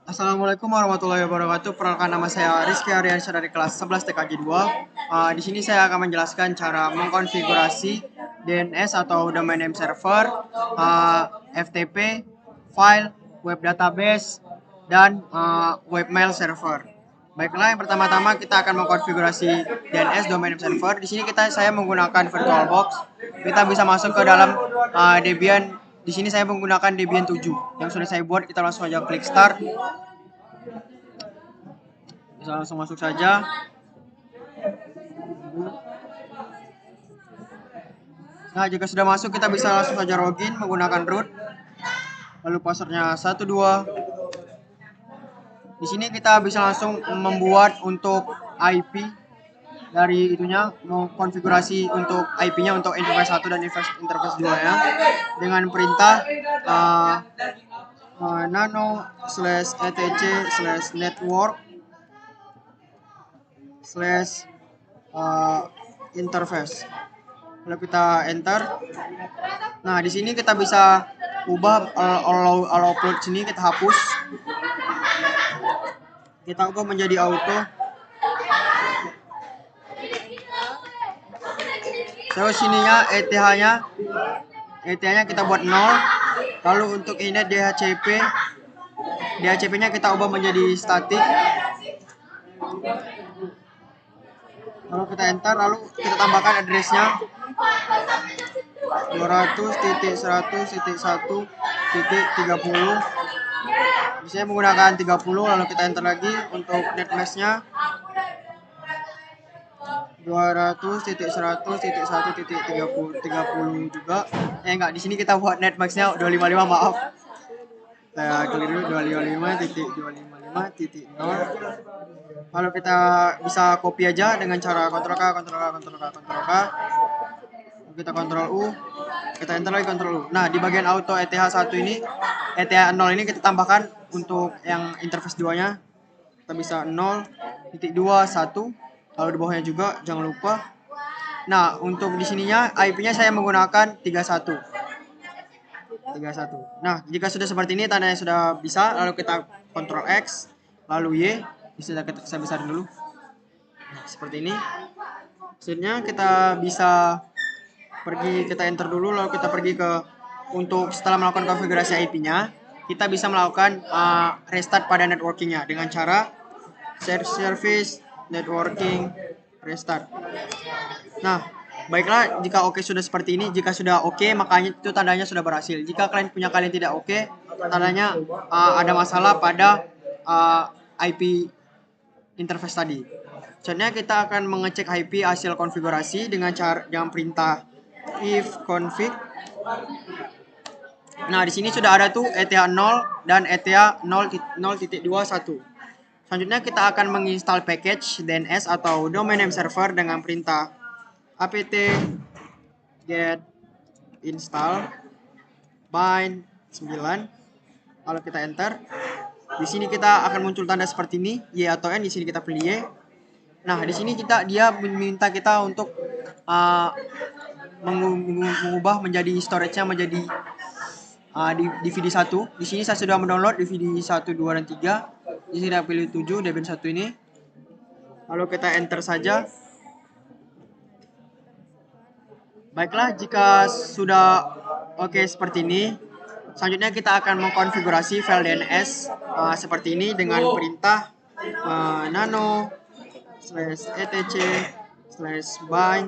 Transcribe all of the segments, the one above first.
Assalamualaikum warahmatullahi wabarakatuh. Perkenalkan, nama saya Rizky Aryansyah dari kelas 11 TKJ 2. Di sini saya akan menjelaskan cara mengkonfigurasi DNS atau domain name server, FTP, file, web database, dan webmail server. Baiklah, yang pertama-tama kita akan mengkonfigurasi DNS domain name server. Di sini saya menggunakan VirtualBox. Kita bisa masuk ke dalam Debian. Di sini saya menggunakan Debian 7 yang sudah saya buat. Kita langsung aja klik start. Bisa langsung masuk saja. Nah, jika sudah masuk, kita bisa langsung saja login menggunakan root. Lalu passwordnya 12. Di sini kita bisa langsung membuat untuk IP dari itunya, mau konfigurasi untuk IP-nya untuk interface 1 dan interface 2 ya, dengan perintah nano /etc/ network / interface. Lalu kita enter. Nah, di sini kita bisa ubah allow upload sini, kita hapus. Kita ubah menjadi auto. Terus sininya ETH-nya kita buat 0. Lalu untuk ini DHCP-nya kita ubah menjadi static. Lalu kita enter, lalu kita tambahkan address-nya 200.100.1.30. Saya menggunakan 30, lalu kita enter lagi. Untuk netmask-nya 200.100.1.30 juga. Enggak, di sini kita buat netmask-nya 255, maaf. Saya keliru, 255.255.0. Lalu kita bisa copy aja dengan cara Ctrl K. Kita Ctrl U, kita enter lagi Ctrl U. Nah, di bagian auto ETH1 ini, ETH 0 ini kita tambahkan untuk yang interface 2-nya. Kita bisa 0.2.1. Lalu di bawahnya juga jangan lupa. Nah, untuk di sininya IP-nya saya menggunakan 31. Nah, jika sudah seperti ini, tandanya sudah bisa. Lalu kita Ctrl X, lalu Y. Bisa saya besarin dulu. Nah, seperti ini. Selanjutnya kita bisa kita enter dulu, lalu kita pergi ke untuk setelah melakukan konfigurasi IP-nya, kita bisa melakukan restart pada networking-nya dengan cara service networking restart. Nah, baiklah, jika oke sudah seperti ini. Jika sudah oke, makanya itu tandanya sudah berhasil. Jika kalian tidak oke, tandanya ada masalah pada IP interface tadi. Selanjutnya kita akan mengecek IP hasil konfigurasi dengan perintah if config. Nah, di sini sudah ada tuh ETH 0 dan ETH 0.21. Selanjutnya kita akan menginstal package DNS atau domain name server dengan perintah apt get install bind 9. Lalu kita enter. Di sini kita akan muncul tanda seperti ini, Y atau N. Di sini kita pilih Y. Nah, di sini dia meminta kita untuk mengubah menjadi storage-nya menjadi DVD 1. Di sini saya sudah mendownload DVD 1, 2, dan 3. Di sini saya pilih 7 Debian 1 ini. Lalu kita enter saja. Baiklah, jika sudah oke seperti ini, selanjutnya kita akan mengkonfigurasi file DNS seperti ini dengan perintah nano /etc/bind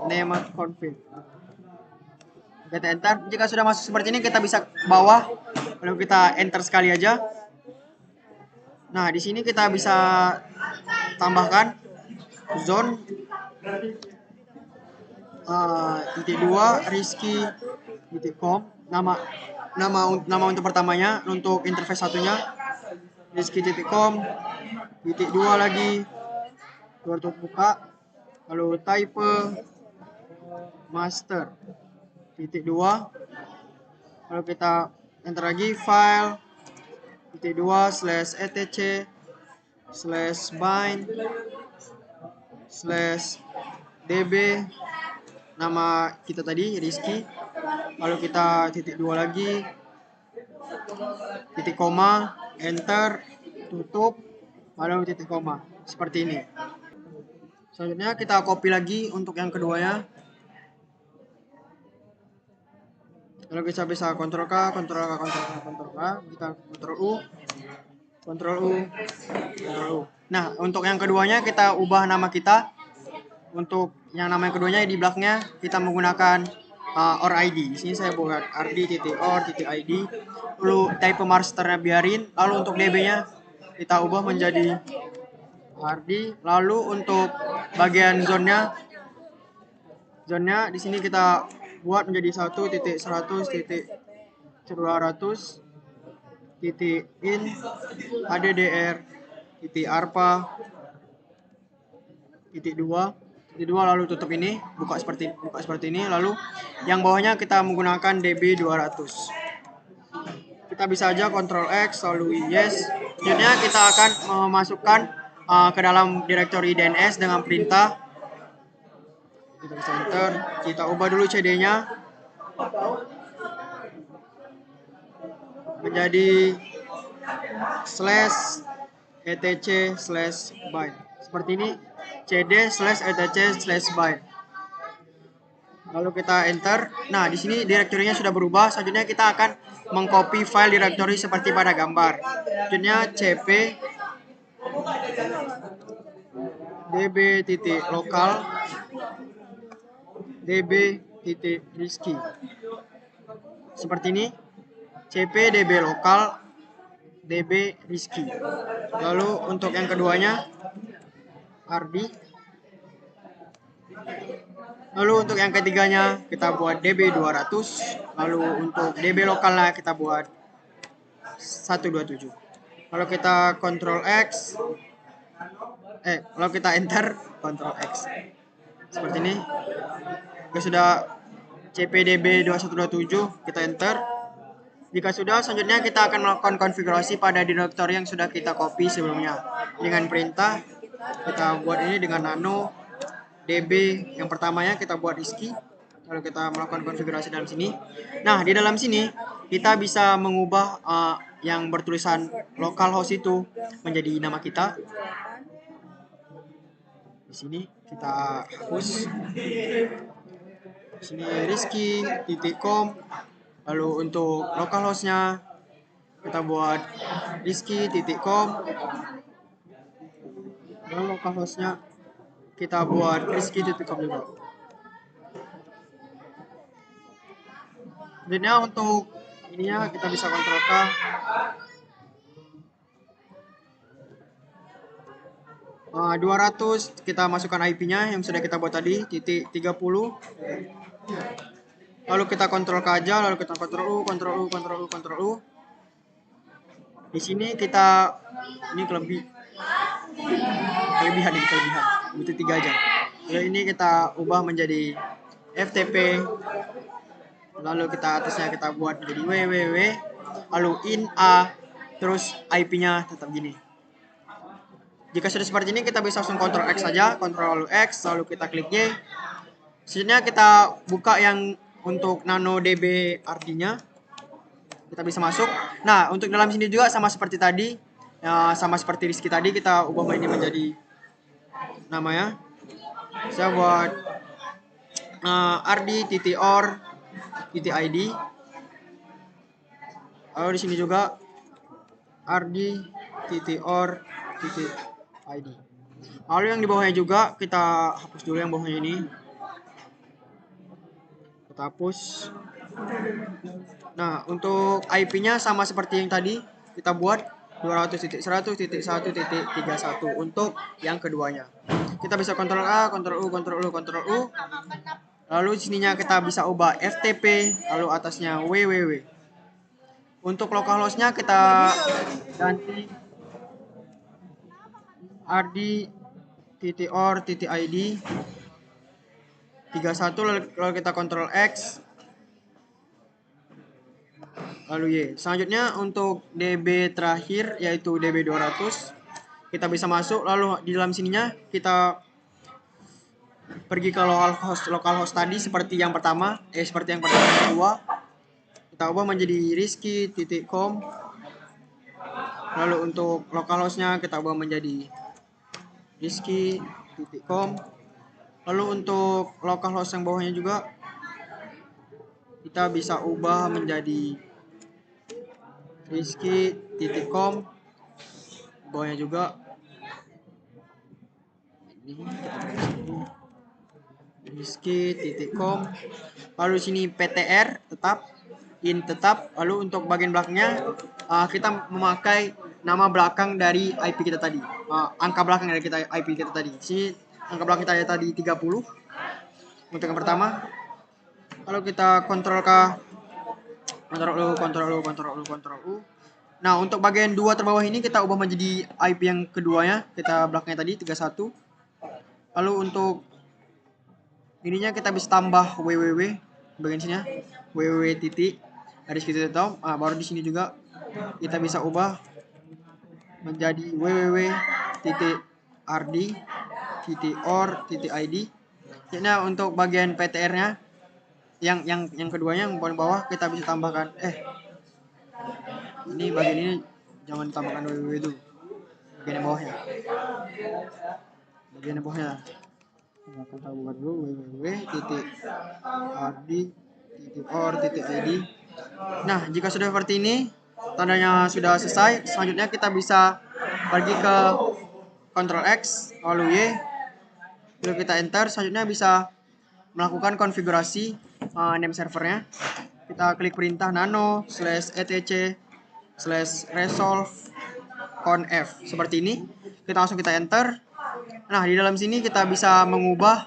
/name.config. Kita enter. Jika sudah masuk seperti ini, kita bisa ke bawah, lalu kita enter sekali aja. Nah, di sini kita bisa tambahkan zone .2 rizky.com, nama untuk pertamanya. Untuk interface satunya rizky.com, .2 lagi, tutup buka, lalu type master .2, lalu kita enter lagi file .2/etc/bind/db nama kita tadi Rizky, lalu kita titik 2 lagi, titik koma, enter, tutup, lalu titik koma, seperti ini. Selanjutnya kita copy lagi untuk yang keduanya. Lalu kita bisa Ctrl K, Ctrl K, Ctrl K, Ctrl K, kita Ctrl U, Ctrl U, Ctrl U. Nah, untuk yang keduanya kita ubah nama kita. Untuk yang nama yang keduanya di belakangnya kita menggunakan or ID. Di sini saya buat rd.or.id. Lalu type masternya biarin. Lalu untuk db-nya kita ubah menjadi rd. Lalu untuk bagian zone-nya di sini kita buat menjadi 1.100.200 titik in addr titik arpa titik 2 lalu tutup ini, buka seperti ini. Lalu yang bawahnya kita menggunakan db 200. Kita bisa aja Ctrl X lalu yes. Selanjutnya kita akan memasukkan ke dalam direktori DNS dengan perintah. Kita bisa enter, kita ubah dulu cd-nya menjadi /etc/bind. Seperti ini, cd/etc/bind. Lalu kita enter. Nah, di sini direktorinya sudah berubah. Selanjutnya kita akan mengcopy file direktori seperti pada gambar. Selanjutnya cp db.local db.risky. Seperti ini, cp db lokal db risky. Lalu untuk yang keduanya rd. Lalu untuk yang ketiganya kita buat db 200. Lalu untuk db lokalnya kita buat 127. Lalu kita Ctrl X. Lalu kita enter, Ctrl X. Seperti ini. Jika sudah cpdb 2127, kita enter. Jika sudah, selanjutnya kita akan melakukan konfigurasi pada direktori yang sudah kita copy sebelumnya. Dengan perintah, kita buat ini dengan nano db yang pertamanya kita buat Rizky. Lalu kita melakukan konfigurasi dalam sini. Nah, di dalam sini kita bisa mengubah yang bertulisan localhost itu menjadi nama kita. Di sini kita hapus. Di sini rizky.com. Lalu untuk localhostnya kita buat rizky.com. Dan localhostnya kita buat rizky.com juga. Selanjutnya untuk ininya kita bisa Ctrl K. Uh, 200 kita masukkan IP-nya yang sudah kita buat tadi, titik 30. Lalu kita Ctrl K aja, lalu kita Ctrl U, Ctrl U, Ctrl U, Ctrl U. Di sini kita ini kelebihan, butuh 3 aja. Lalu ini kita ubah menjadi FTP. Lalu kita atasnya kita buat menjadi www. Lalu in a, terus IP-nya tetap gini. Jika sudah seperti ini kita bisa langsung Ctrl X saja, Ctrl X, lalu kita klik Y. Selanjutnya kita buka yang untuk nano db RD-nya. Kita bisa masuk. Nah, untuk dalam sini juga sama seperti tadi, sama seperti Rizky tadi, kita ubah ini menjadi namanya. Saya buat rd.or.id. Lalu di sini juga rd.or.id. Lalu yang di bawahnya juga kita hapus dulu yang bawahnya ini. Kita hapus. Nah, untuk IP-nya sama seperti yang tadi kita buat 200.100.1.31 untuk yang keduanya. Kita bisa Ctrl A, Ctrl U, Ctrl U, Ctrl U. Lalu sininya kita bisa ubah FTP, lalu atasnya www. Untuk localhost-nya kita ganti rd.or.id 31, lalu kita Ctrl X. Lalu Y. Selanjutnya untuk DB terakhir yaitu DB 200. Kita bisa masuk, lalu di dalam sininya kita pergi ke localhost tadi seperti yang pertama, seperti yang pertama dan kedua. Kita ubah menjadi rizky.com. Lalu untuk localhostnya kita ubah menjadi rizky.com. Lalu untuk localhost yang bawahnya juga kita bisa ubah menjadi rizky.com. Bawahnya juga ini rizky.com. Lalu sini ptr tetap, tetap. Lalu untuk bagian belakangnya kita memakai nama belakang dari IP kita tadi, angka belakang dari IP kita tadi. Sini angka belakang kita tadi 30 untuk yang pertama. Lalu kita kontrol U. Nah, untuk bagian 2 terbawah ini kita ubah menjadi IP yang keduanya, kita belakangnya tadi 31. Lalu untuk ininya kita bisa tambah www bagian sini ya, www titik dari sekitar itu. Baru di sini juga kita bisa ubah menjadi www.rd.or.id. Nah, untuk bagian PTR-nya yang keduanya yang paling bawah kita bisa tambahkan ini bagian ini jangan tambahkan www itu, bagian yang bawahnya. Akan tahu buat dulu www.rd.or.id. Nah, jika sudah seperti ini, tandanya sudah selesai. Selanjutnya kita bisa pergi ke Ctrl X, lalu Y, lalu kita enter. Selanjutnya bisa melakukan konfigurasi name servernya. Kita klik perintah nano/etc/resolve conf seperti ini. Kita langsung kita enter. Nah, di dalam sini kita bisa mengubah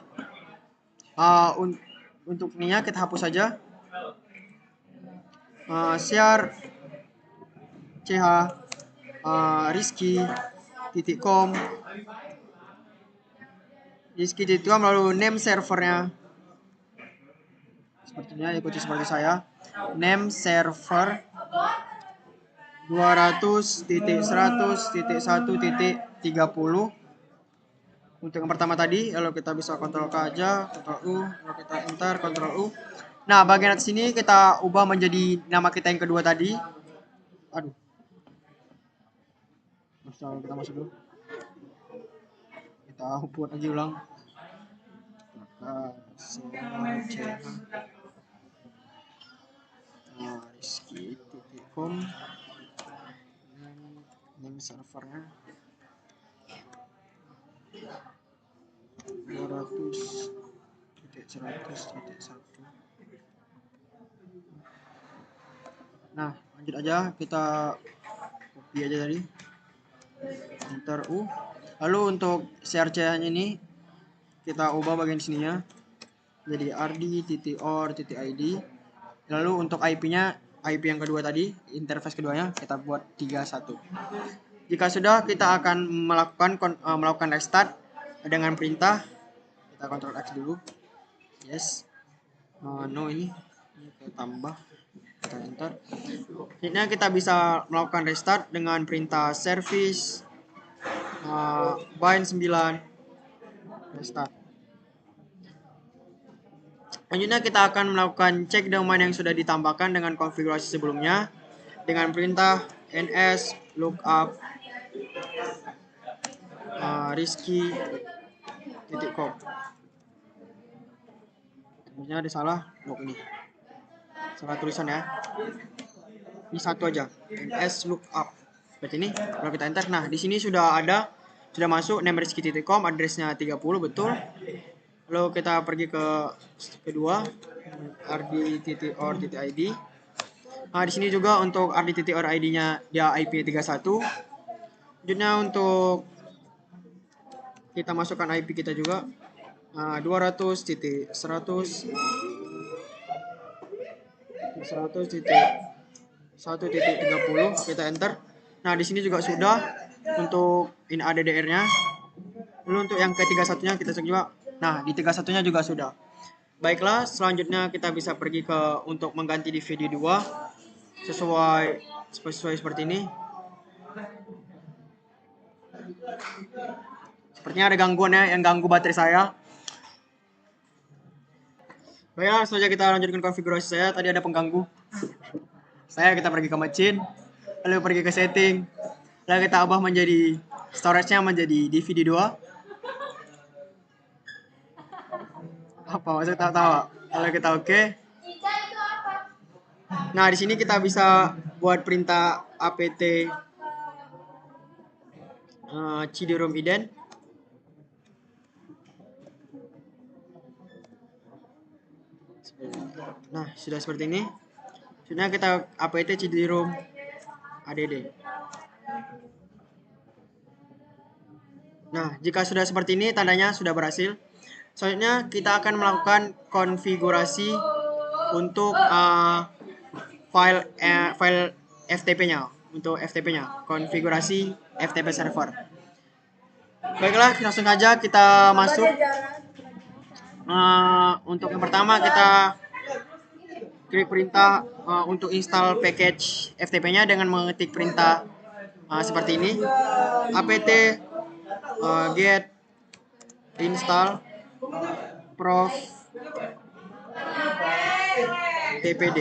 untuk ininya kita hapus saja. Share ch rizky.com lalu name servernya sepertinya ikuti seperti saya, name server 200.100.1.30. untuk yang pertama tadi. Lalu kita bisa Ctrl K aja, Ctrl U, lalu kita enter, Ctrl U. Nah, bagian atas sini kita ubah menjadi nama kita yang kedua tadi. Aduh, kita masuk dulu, kita buat lagi ulang. rizky.com name servernya 200.100.1. Nah, lanjut aja, kita copy aja tadi, enter U. Lalu untuk CRC ini kita ubah bagian sininya jadi rd.or.id. Lalu untuk IP-nya, IP yang kedua tadi, interface keduanya kita buat 31. Jika sudah, kita akan melakukan restart dengan perintah. Kita Ctrl X dulu. Yes. No, ini kita tambah, kita enter. Ini kita bisa melakukan restart dengan perintah service bind 9 restart. Selanjutnya kita akan melakukan cek domain yang sudah ditambahkan dengan konfigurasi sebelumnya dengan perintah ns lookup rizky.com. Sebenarnya ada salah ini, salah tulisan ya. Ini satu aja, ns lookup seperti ini. Kalau kita enter, nah di sini sudah masuk name rizky.com, addressnya 30 betul. Lalu kita pergi ke kedua, rd.or.id. Nah, di sini juga untuk rd.or.id-nya dia IP 31. Selanjutnya untuk kita masukkan IP kita juga 200.100.1.30. Kita enter. Nah, di sini juga sudah untuk ini ADDR-nya. Lalu untuk yang ketiga satunya kita cek juga. Nah, di 31-nya juga sudah. Baiklah, selanjutnya kita bisa pergi untuk mengganti DVD 2 sesuai seperti ini. Sepertinya ada gangguan ya, yang ganggu baterai saya. Baiklah, langsung saja kita lanjutkan konfigurasi saya. Tadi ada pengganggu. Kita pergi ke machine, lalu pergi ke setting, lalu kita ubah menjadi storage-nya menjadi DVD 2. Apa maksud tahu? Kalau kita oke. Nah, di sini kita bisa buat perintah apt cd-rom ident. Nah, sudah seperti ini. Sudah kita apt cd-rom add. Nah, jika sudah seperti ini tandanya sudah berhasil. Selanjutnya kita akan melakukan konfigurasi untuk file FTP-nya, untuk FTP-nya, konfigurasi FTP server. Baiklah, langsung saja kita masuk. Untuk yang pertama kita klik perintah untuk install package FTP-nya dengan mengetik perintah seperti ini, apt get install prof tpd.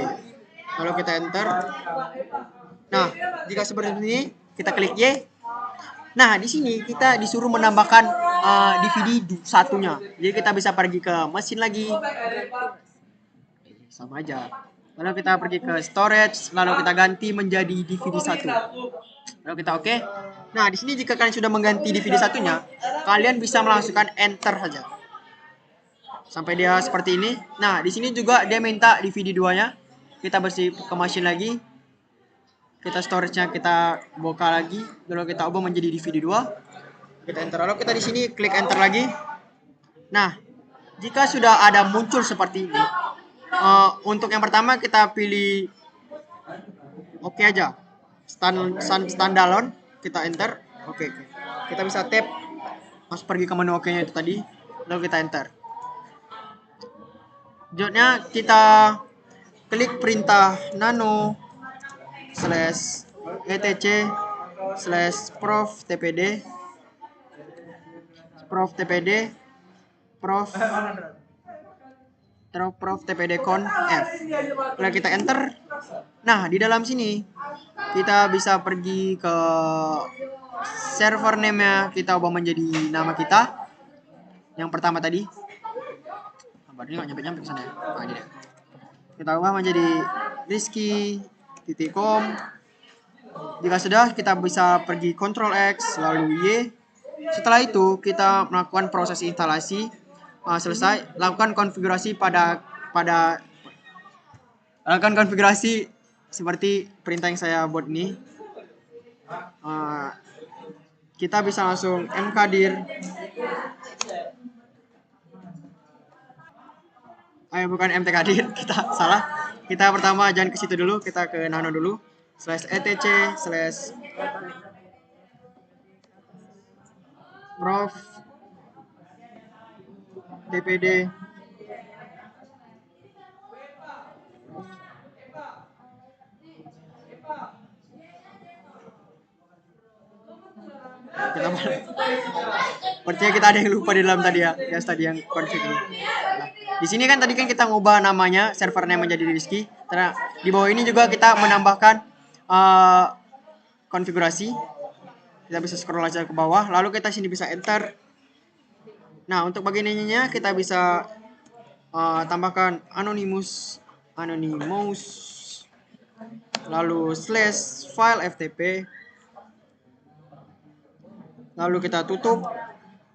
Lalu kita enter. Nah, jika seperti ini kita klik Y. Nah, di sini kita disuruh menambahkan DVD satunya. Jadi kita bisa pergi ke mesin lagi. Sama aja. Lalu kita pergi ke storage, lalu kita ganti menjadi DVD 1. Lalu kita oke. Nah, di sini jika kalian sudah mengganti DVD satunya, kalian bisa melangsungkan enter saja. Sampai dia seperti ini. Nah, di sini juga dia minta DVD 2-nya. Kita bersih ke mesin lagi. Kita storage-nya kita buka lagi, lalu kita ubah menjadi DVD 2. Kita enter. Lalu kita di sini klik enter lagi. Nah, jika sudah ada muncul seperti ini, untuk yang pertama kita pilih oke aja. Standalone, kita enter. Oke. Kita bisa tap masuk pergi ke menu oke-nya itu tadi, lalu kita enter. Selanjutnya kita klik perintah nano /etc /prof tpd prof tpd con f. Lalu kita enter. Nah, di dalam sini kita bisa pergi ke server name-nya, kita ubah menjadi nama kita yang pertama tadi. Ini nggak nyampe ke sana ya. Nah, ini deh. Kita ubah menjadi rizky.com. Jika sudah, kita bisa pergi Ctrl X lalu Y. Setelah itu kita melakukan proses instalasi. Selesai, lakukan konfigurasi lakukan konfigurasi seperti perintah yang saya buat ini. Kita bisa langsung mkdir. Bukan mtkdir, kita salah. Kita pertama jangan ke situ dulu, kita ke nano dulu. /etc /prof tpd kita percaya kita ada yang lupa di dalam tadi ya, yang config ini. Nah, di sini kan tadi kan kita ngubah namanya server name menjadi Rizky. Karena di bawah ini juga kita menambahkan konfigurasi. Kita bisa scroll aja ke bawah, lalu kita sini bisa enter. Nah, untuk bagian ininya kita bisa tambahkan anonymous lalu /file ftp, lalu kita tutup,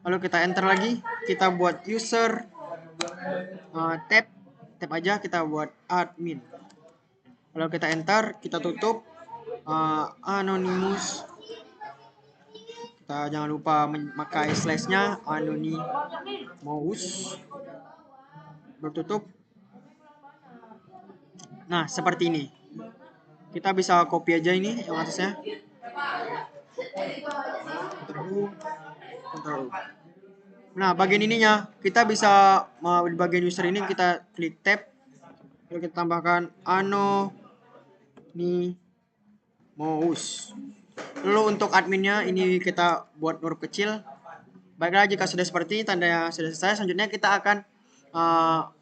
lalu kita enter lagi. Kita buat user tab aja, kita buat admin, lalu kita enter, kita tutup. Anonymous, kita jangan lupa memakai /nya anonymous, bertutup. Nah, seperti ini. Kita bisa copy aja ini yang atasnya. Ctrl U. Nah, bagian ininya kita bisa di bagian user ini kita klik tab, lalu kita tambahkan anonymous. Lalu untuk adminnya ini kita buat huruf kecil. Baiklah, jika sudah seperti ini tandanya sudah selesai. Selanjutnya kita akan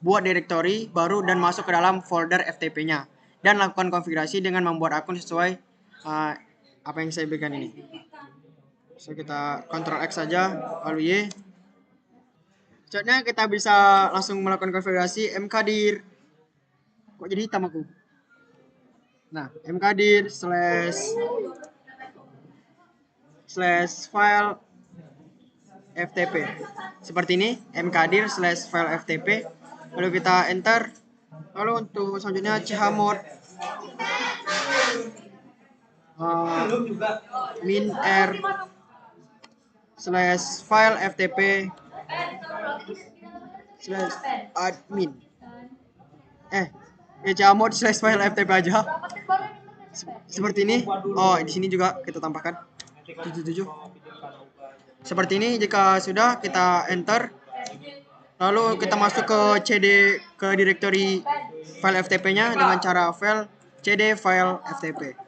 buat directory baru dan masuk ke dalam folder FTP-nya dan lakukan konfigurasi dengan membuat akun sesuai apa yang saya berikan ini. So kita Ctrl X saja, lalu Y. Selanjutnya kita bisa langsung melakukan konfigurasi mkdir. Kok jadi hitam aku? Nah, mkdir slash file ftp. Seperti ini, mkdir slash file ftp. Lalu kita enter. Lalu untuk selanjutnya chmod min_r slash file ftp slash admin. Chmod slash file ftp aja. Seperti ini. Oh, di sini juga kita tambahkan 77. Seperti ini. Jika sudah, kita enter. Lalu kita masuk ke ke directory file FTP-nya dengan cara cd file FTP.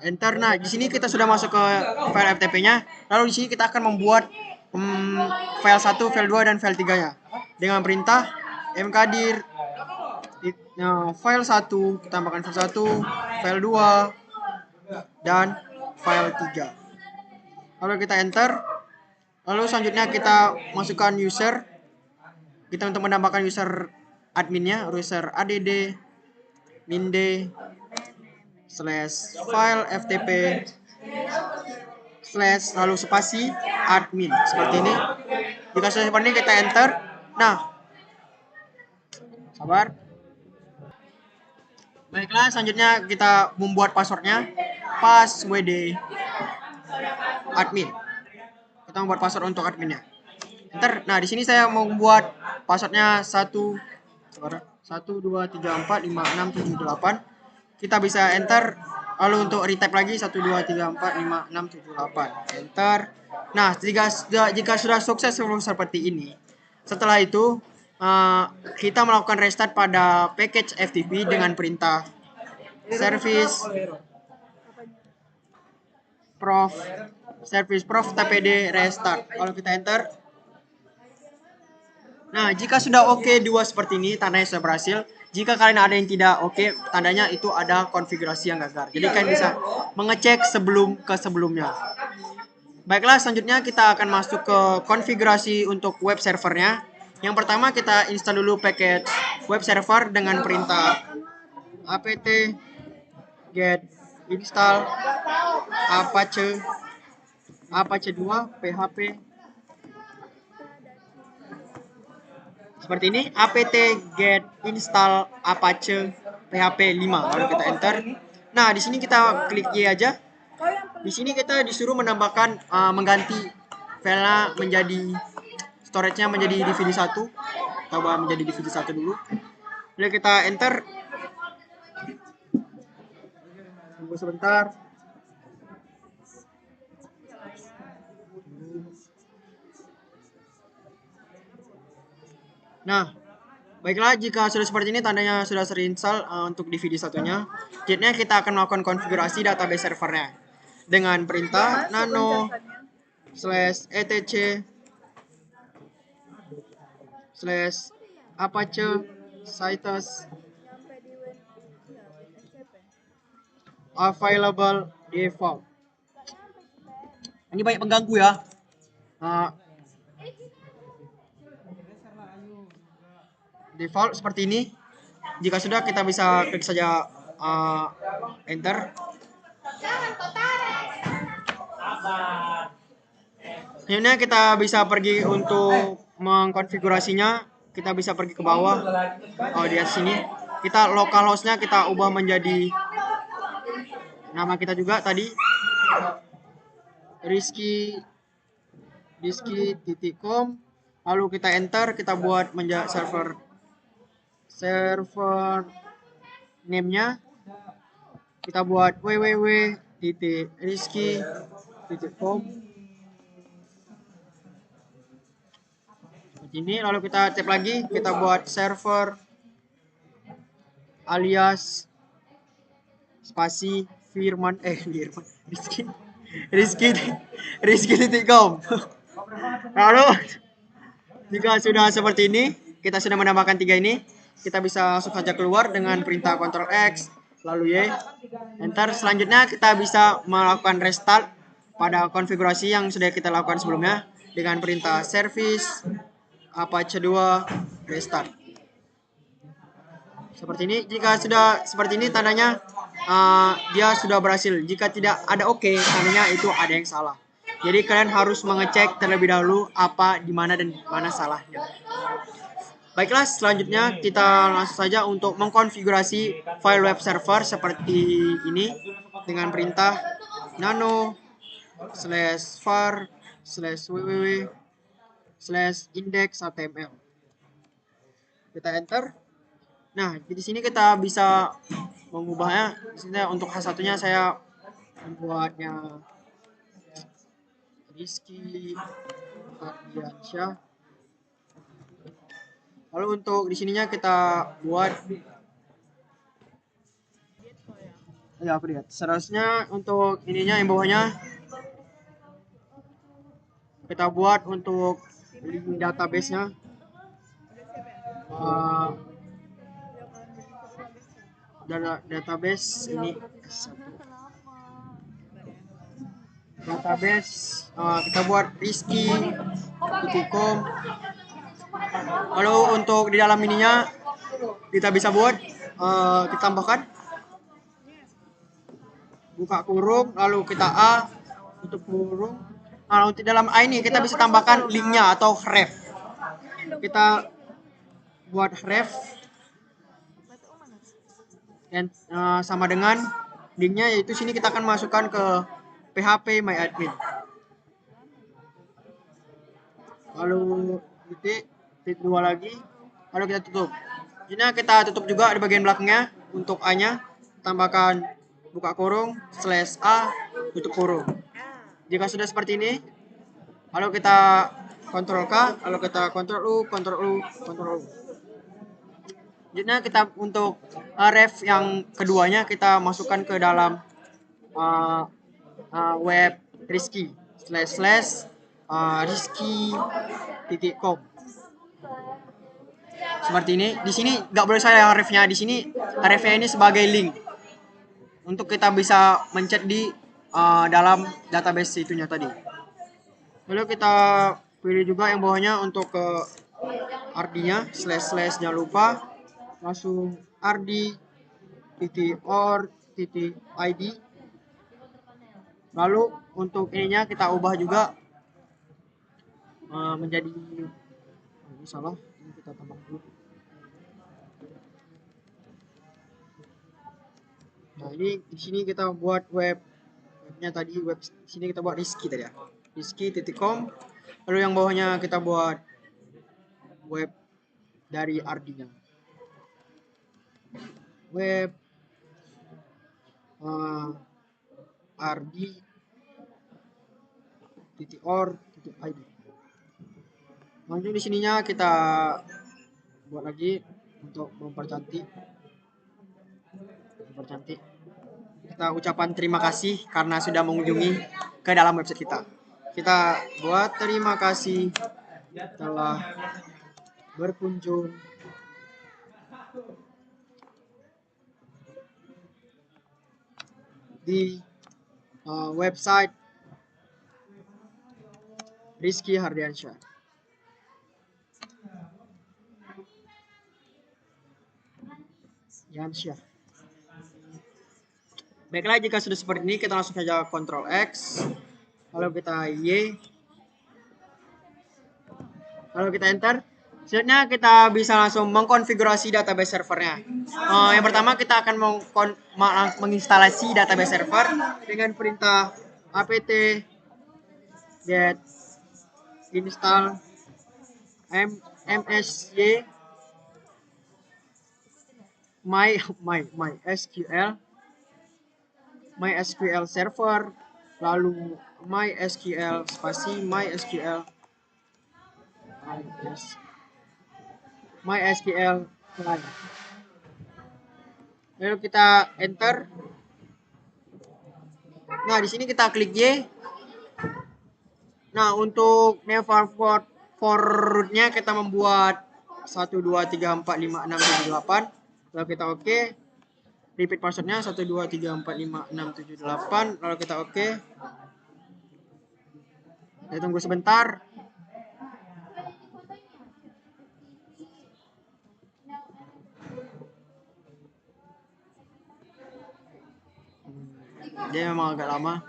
Enter. Nah, di sini kita sudah masuk ke file FTP-nya. Lalu di sini kita akan membuat file 1, file 2 dan file 3-nya dengan perintah mkdir file 1, kita tambahkan file 1, file 2 dan file 3. Lalu kita enter. Lalu selanjutnya kita masukkan user. Kita untuk menambahkan user adminnya, user add min_d slash file ftp slash lalu spasi admin. Seperti ini. Jika sudah seperti ini, kita enter. Nah, sabar. Baiklah, selanjutnya kita membuat passwordnya. Passwd admin. Kita membuat password untuk adminnya. Enter. Nah, di sini saya mau membuat passwordnya 1 2 3 4 5 6 7 8. Kita bisa enter. Lalu untuk retype lagi 1 2 3 4 5 6 7 8. Enter. Nah, jika sudah sukses seperti ini, setelah itu kita melakukan restart pada package FTP dengan perintah service prof tpd restart. Kalau kita enter. Nah, jika sudah oke dua seperti ini, tandanya sudah berhasil. Jika kalian ada yang tidak oke, tandanya itu ada konfigurasi yang gagal. Jadi kalian bisa mengecek sebelumnya. Baiklah, selanjutnya kita akan masuk ke konfigurasi untuk web servernya. Yang pertama kita install dulu package web server dengan perintah apt get install apache 2 php. Seperti ini, apt get install apache php 5. Lalu kita enter. Nah, di sini kita klik Y aja. Di sini kita disuruh menambahkan mengganti filenya menjadi storage-nya menjadi DVD 1. Coba menjadi DVD 1 dulu. Lalu kita enter. Tunggu sebentar. Nah, baiklah, jika sudah seperti ini tandanya sudah terinstall untuk DVD satunya. Selanjutnya kita akan melakukan konfigurasi database servernya dengan perintah nano /etc /apache citus available default. Ini banyak pengganggu ya. Default seperti ini. Jika sudah, kita bisa klik saja enter. Selanjutnya kita bisa pergi untuk mengkonfigurasinya. Kita bisa pergi ke bawah. Di atas sini kita localhost-nya kita ubah menjadi nama kita juga tadi, rizky.com. Lalu kita enter, kita buat menjadi server name-nya kita buat www.rizky.com. Ini lalu kita tap lagi, kita buat server alias spasi rizky.com. Lalu Jika sudah seperti ini, kita sudah menambahkan 3 ini, kita bisa langsung saja keluar dengan perintah Ctrl X, lalu Y, Enter. Selanjutnya kita bisa melakukan restart pada konfigurasi yang sudah kita lakukan sebelumnya dengan perintah service Apache 2 restart. Seperti ini. Jika sudah seperti ini, tandanya dia sudah berhasil. Jika tidak ada OK, tandanya itu ada yang salah. Jadi kalian harus mengecek terlebih dahulu apa, di mana dan di mana salahnya. Baiklah, selanjutnya kita langsung saja untuk mengkonfigurasi file web server seperti ini dengan perintah nano/var/www/index.html. Kita enter. Nah, di sini kita bisa mengubahnya. Di sini untuk H1-nya saya membuatnya Rizky Ardiansyah. Lalu untuk di sininya kita buat ya aku lihat. Seharusnya untuk ininya yang bawahnya kita buat untuk link database-nya. Database ini database kita buat rizky.com. Lalu untuk di dalam ininya kita bisa buat kita tambahkan buka kurung, lalu kita tutup kurung. Nah, untuk dalam A ini kita bisa tambahkan linknya atau ref. Kita buat ref dan sama dengan linknya, yaitu sini kita akan masukkan ke php myadmin. Lalu titik 2 lagi, lalu kita tutup. Ini kita tutup juga di bagian belakangnya. Untuk A-nya tambahkan buka kurung /a tutup kurung. Jika sudah seperti ini, lalu kita Ctrl K, lalu kita Ctrl U, Ctrl U, Ctrl U. Jadi kita untuk ref yang keduanya kita masukkan ke dalam web Rizky /rizky.com. Seperti ini. Di sini nggak boleh saya refnya. Di sini refnya ini sebagai link untuk kita bisa mencet di dalam database itunya tadi. Lalu kita pilih juga yang bawahnya untuk ke ardi-nya // jangan lupa langsung ardi.or.id. Lalu untuk ininya kita ubah juga menjadi ini salah, ini kita tambah dulu. Nah, ini di sini kita buat webnya tadi, web sini kita buat Rizky tadi ya, rizky.com. Lalu yang bawahnya kita buat web dari ardi-nya, web ardi.or.id. Lanjut di sininya kita buat lagi untuk mempercantik. Kita ucapan terima kasih karena sudah mengunjungi ke dalam website kita. Kita buat terima kasih telah berkunjung di website Rizky Ardiansyah. Baiklah, jika sudah seperti ini, kita langsung saja Ctrl X, lalu kita Y, lalu kita Enter. Selanjutnya kita bisa langsung mengkonfigurasi database servernya. Yang pertama kita akan menginstalasi database server dengan perintah apt get install msy MySQL server, lalu MySQL spasi MySQL client. Lalu kita enter. Nah, di sini kita klik Y. Nah, untuk name forward for rootnya kita membuat 1 2 3 4 5 6 7 8. Lalu kita oke. Repeat passwordnya 1 2 3 4 5 6 7 8. Lalu kita oke. Kita tunggu sebentar. Dia memang agak lama.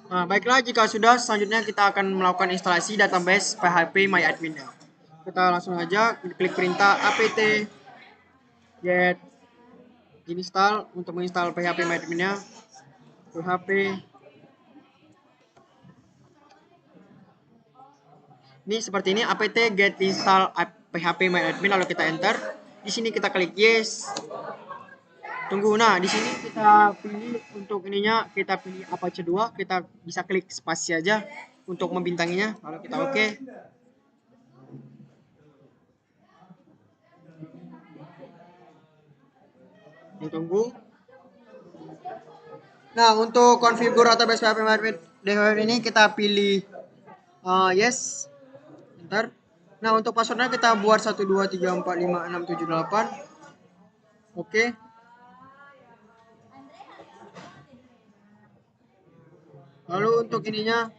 Nah, baiklah, jika sudah, selanjutnya kita akan melakukan instalasi database PHP MyAdmin. Kita langsung aja klik perintah apt get install untuk menginstal PHP MyAdmin-nya. PHP ini seperti ini, apt get install PHP MyAdmin, lalu kita enter. Di sini kita klik yes. Tunggu, nah di sini kita pilih untuk ininya, kita pilih Apache 2, kita bisa klik spasi aja untuk membintanginya, lalu kita oke. Ditunggu. Nah, untuk konfigur database PHP MyAdmin ini kita pilih yes, enter. Nah, untuk passwordnya kita buat 1 2 3 4 5 6 7 8. Oke. Lalu untuk ininya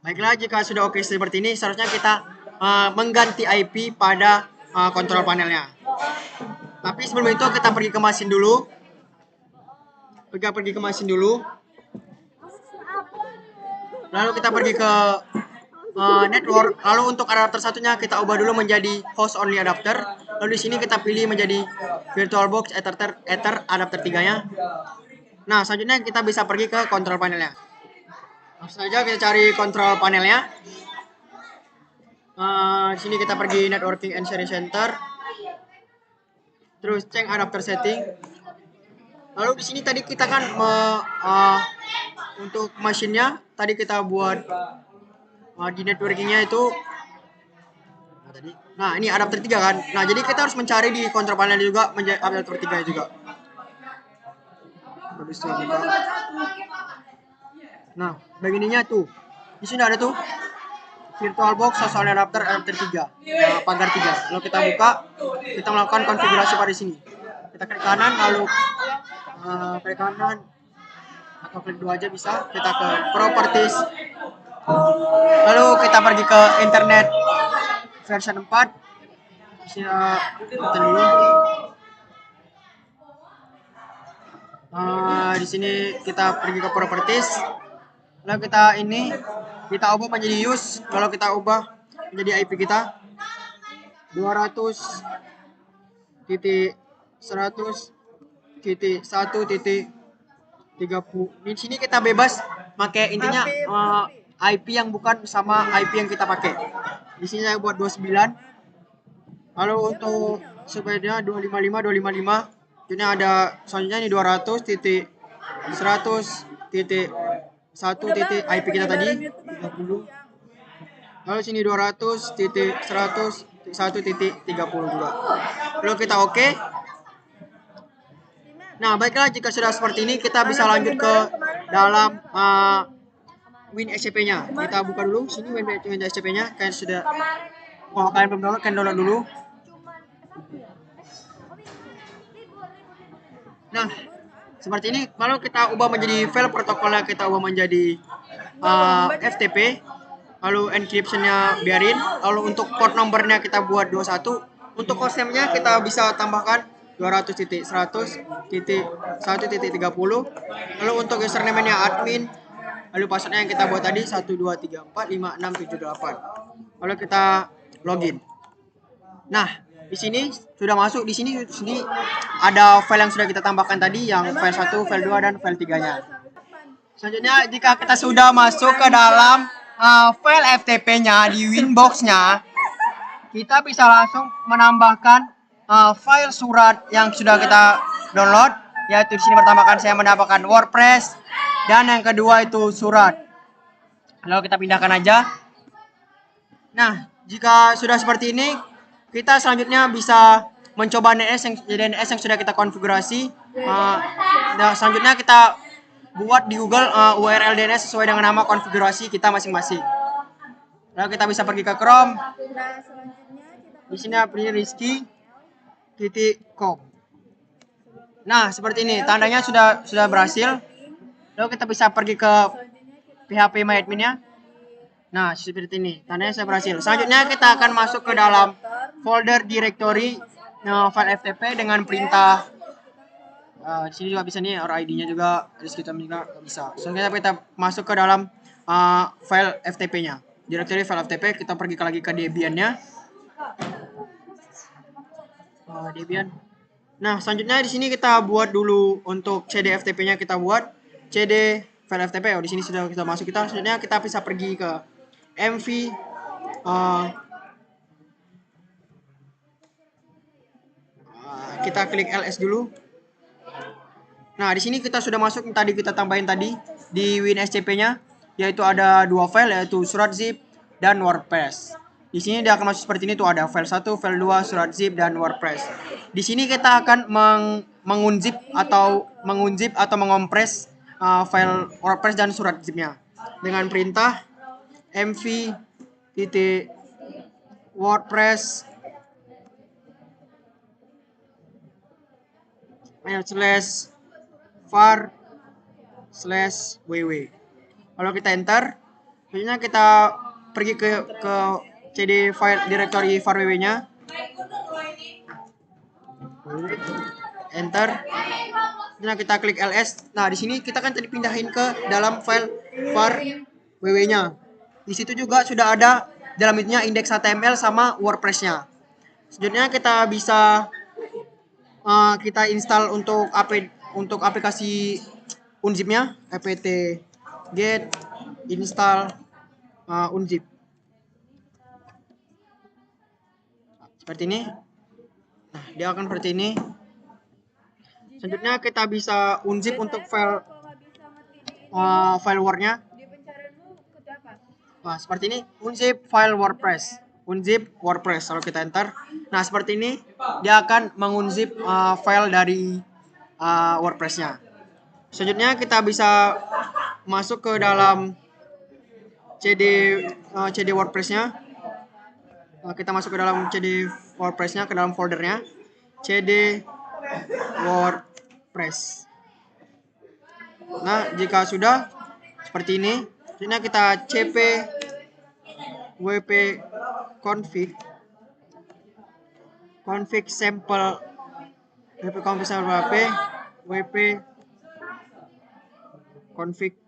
baiklah, jika sudah oke seperti ini, seharusnya kita mengganti IP pada kontrol panelnya. Tapi sebelum itu kita pergi ke mesin dulu. Pergi ke mesin dulu. Lalu kita pergi ke network. Lalu untuk adapter satunya kita ubah dulu menjadi host only adapter. Lalu di sini kita pilih menjadi VirtualBox Ether adapter 3-nya. Nah, selanjutnya kita bisa pergi ke kontrol panelnya. Langsung saja kita cari kontrol panelnya. Di sini kita pergi networking and sharing center. Terus change adapter setting. Lalu di sini tadi kita kan untuk mesinnya tadi kita buat di networkingnya itu. Nah, ini adapter 3 kan. Nah, jadi kita harus mencari di kontrol panel juga menjadi adapter 3 juga. Nah, begininya tuh. Di sini ada tuh VirtualBox social adapter 3, pagar 3. Lalu kita buka, kita melakukan konfigurasi pada sini. Kita klik kanan, lalu klik kanan atau klik 2 aja bisa. Kita ke properties. Lalu kita pergi ke internet version 4. Di sini kita dulu. Di sini kita pergi ke properties. Lalu kita ubah menjadi use. Kalau kita ubah menjadi IP kita 200.100.1.30. Di sini kita bebas pakai intinya IP yang bukan sama IP yang kita pakai. Di sini saya buat 29. Lalu untuk sebenarnya 255. Ini ada selanjutnya ini 200.100.1. IP kita tadi 30. Lalu sini 200.100.1.32. Lalu kita oke. Nah, baiklah, jika sudah seperti ini kita bisa lanjut ke dalam WinSCP-nya. Kita buka dulu sini WinSCP-nya. Kalian sudah, kalau kalian belum download, kalian download dulu. Nah, seperti ini. Lalu kita ubah menjadi file protokolnya, kita ubah menjadi FTP. Lalu encryption-nya biarin. Lalu untuk port nomornya kita buat 21. Untuk hostname-nya kita bisa tambahkan 200.100.1.30. Lalu untuk username-nya admin. Lalu password-nya yang kita buat tadi 1234567 8. Lalu kita login. Nah, di sini sudah masuk. Di sini ada file yang sudah kita tambahkan tadi, yang file 1, file 2 dan file 3-nya. Selanjutnya, jika kita sudah masuk ke dalam file FTP-nya di Winbox-nya, kita bisa langsung menambahkan file surat yang sudah kita download, yaitu di sini pertama kan saya menambahkan WordPress dan yang kedua itu surat. Lalu kita pindahkan aja. Nah, jika sudah seperti ini, kita selanjutnya bisa mencoba DNS yang sudah kita konfigurasi. Nah, selanjutnya kita buat di Google URL DNS sesuai dengan nama konfigurasi kita masing-masing. Lalu kita bisa pergi ke Chrome. Di sini pilih rizky.com. Nah, seperti ini. Tandanya sudah berhasil. Lalu kita bisa pergi ke PHP MyAdmin-nya. Nah, seperti ini. Tandanya sudah berhasil. Selanjutnya kita akan masuk ke dalam folder directory file FTP dengan perintah. Di sini juga bisa nih, ID-nya juga, kita juga bisa. Selanjutnya kita masuk ke dalam file FTP-nya. Directory file FTP, kita pergi lagi ke Debian-nya. Debian. Nah, selanjutnya di sini kita buat dulu untuk CD FTP-nya, kita buat CD file FTP. Di sini sudah kita masuk. Selanjutnya kita bisa pergi ke MV kita klik ls dulu. Nah, di sini kita sudah masuk, tadi kita tambahin tadi di WinSCP-nya, yaitu ada dua file, yaitu surat zip dan WordPress. Di sini dia akan masuk seperti ini, tuh ada file 1, file 2, surat zip dan WordPress. Di sini kita akan mengunzip atau mengompres file WordPress dan surat zip-nya dengan perintah mv.wordpress /var/ww. Kalau kita enter, selanjutnya kita pergi ke CD file directory var/ww-nya. Enter. Nah, kita klik ls. Nah, di sini kita kan tadi pindahin ke dalam file var/ww-nya. Di situ juga sudah ada dalam itunya indeks HTML sama WordPress-nya. Selanjutnya kita bisa kita install untuk aplikasi unzip-nya, apt get install unzip. Seperti ini. Nah, dia akan seperti ini. Selanjutnya kita bisa unzip untuk file Word-nya. Nah, seperti ini, unzip file WordPress. Unzip WordPress, kalau kita enter. Nah, seperti ini dia akan mengunzip file dari WordPress-nya. Selanjutnya kita bisa masuk ke dalam CD WordPress-nya. Kita masuk ke dalam CD WordPress-nya, ke dalam foldernya CD WordPress. Nah, jika sudah seperti ini, selanjutnya kita cp wp config sample wp config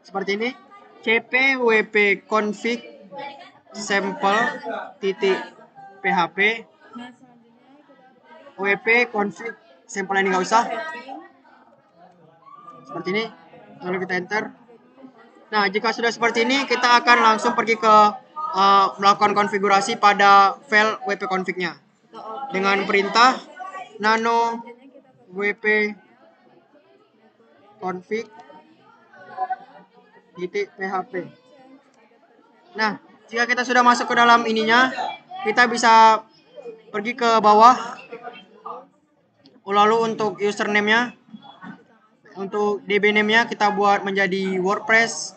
seperti ini, cp wp config sample .php wp config sampel ini nggak usah, seperti ini. Lalu kita enter. Nah, jika sudah seperti ini, kita akan langsung pergi ke melakukan konfigurasi pada file wp config-nya dengan perintah nano wp config .php. Nah, jika kita sudah masuk ke dalam ininya, kita bisa pergi ke bawah. Lalu untuk username-nya, untuk db name-nya kita buat menjadi WordPress.